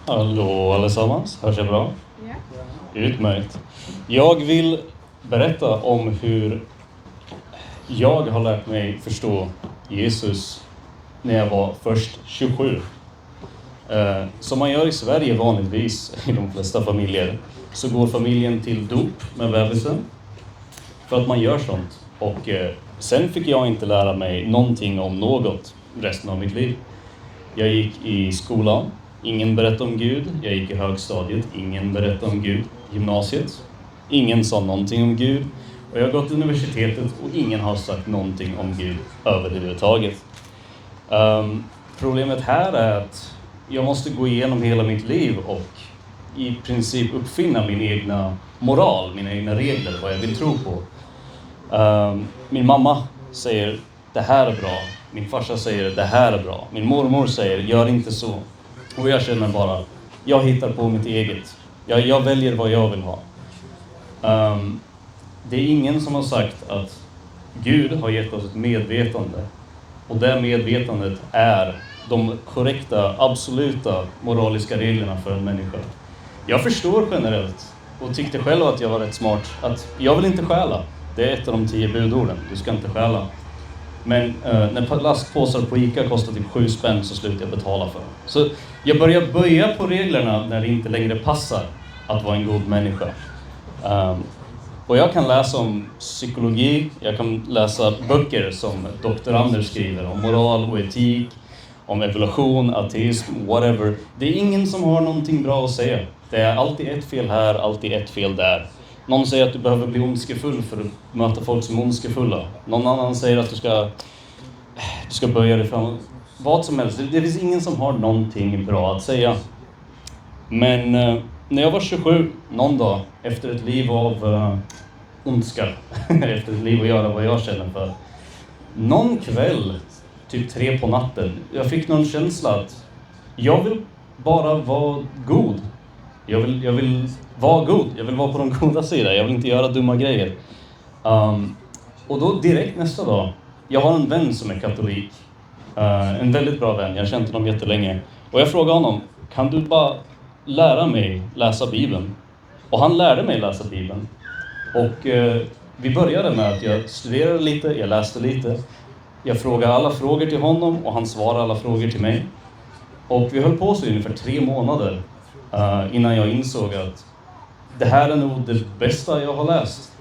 Hallå allesammans, hörs jag bra? Ja. Utmärkt. Jag vill berätta om hur jag har lärt mig förstå Jesus när jag var först 27. Som man gör i Sverige vanligtvis, i de flesta familjer, så går familjen till dop med bebisen för att man gör sånt. Och sen fick jag inte lära mig någonting om något resten av mitt liv. Jag gick i skolan, ingen berättade om Gud. Jag gick i högstadiet, ingen berättade om Gud. Gymnasiet, ingen sa någonting om Gud. Och jag har gått till universitetet och ingen har sagt någonting om Gud överhuvudtaget. Problemet här är att jag måste gå igenom hela mitt liv och i princip uppfinna min egna moral, mina egna regler, vad jag vill tro på. Min mamma säger, det här är bra. Min farsa säger, det här är bra. Min mormor säger, gör inte så. Och jag känner bara, jag hittar på mitt eget. Jag väljer vad jag vill ha. Det är ingen som har sagt att Gud har gett oss ett medvetande. Och det medvetandet är de korrekta, absoluta moraliska reglerna för en människa. Jag förstår generellt och tyckte själv att jag var rätt smart att jag vill inte stjäla. Det är ett av de 10 budorden. Du ska inte stjäla. Men när plastpåsar på ICA kostar typ 7 spänn så slutar jag betala för dem. Så jag börjar böja på reglerna när det inte längre passar att vara en god människa. Och jag kan läsa om psykologi, jag kan läsa böcker som doktorander skriver om moral och etik, om evolution, ateism, whatever. Det är ingen som har någonting bra att säga. Det är alltid ett fel här, alltid ett fel där. Någon säger att du behöver bli ondskefull för att möta folk som är ondskefulla. Någon annan säger att du ska böja dig fram. Vad som helst. Det finns ingen som har någonting bra att säga. Men när jag var 27, någon dag, efter ett liv av ondska, efter ett liv att göra vad jag känner för. Någon kväll, typ 3 på natten, jag fick någon känsla att jag vill bara vara god. Jag vill vara god. Jag vill vara på de goda sidan. Jag vill inte göra dumma grejer. Och då direkt nästa dag. Jag har en vän som är katolik. En väldigt bra vän. Jag har känt honom jättelänge. Och jag frågade honom. Kan du bara lära mig läsa Bibeln? Och han lärde mig läsa Bibeln. Och vi började med att jag studerade lite. Jag läste lite. Jag frågade alla frågor till honom. Och han svarade alla frågor till mig. Och vi höll på så ungefär 3 månader. Innan jag insåg att det här är nog det bästa jag har läst.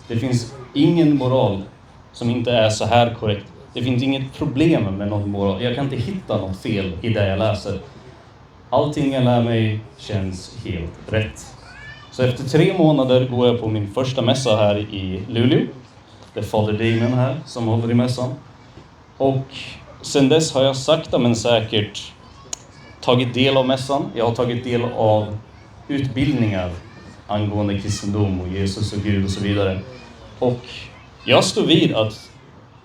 Det finns ingen moral som inte är så här korrekt. Det finns inget problem med någon moral. Jag kan inte hitta något fel i det jag läser. Allting jag lär mig känns helt rätt. Så efter 3 månader går jag på min första mässa här i Luleå. Det är Fader Damien här som håller i mässan. Och sen dess har jag sakta men säkert tagit del av mässan. Jag har tagit del av utbildningar angående kristendom och Jesus och Gud och så vidare. Och jag står vid att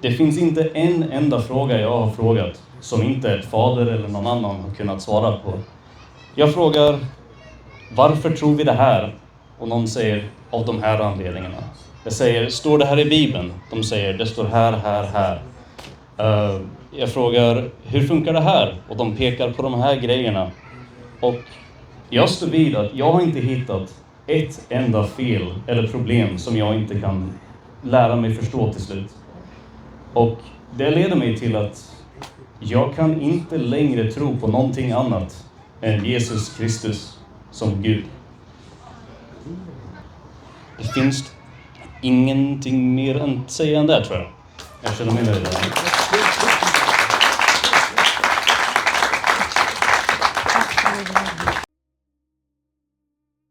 det finns inte en enda fråga jag har frågat som inte ett fader eller någon annan har kunnat svara på. Jag frågar, varför tror vi det här? Och någon säger, av de här anledningarna. Jag säger, står det här i Bibeln? De säger, det står här. Jag frågar, hur funkar det här? Och de pekar på de här grejerna. Och jag står vid att jag har inte hittat ett enda fel eller problem som jag inte kan lära mig förstå till slut. Och det leder mig till att jag kan inte längre tro på någonting annat än Jesus Kristus som Gud. Det finns ingenting mer att säga än det, tror jag. Jag känner mig nöjd.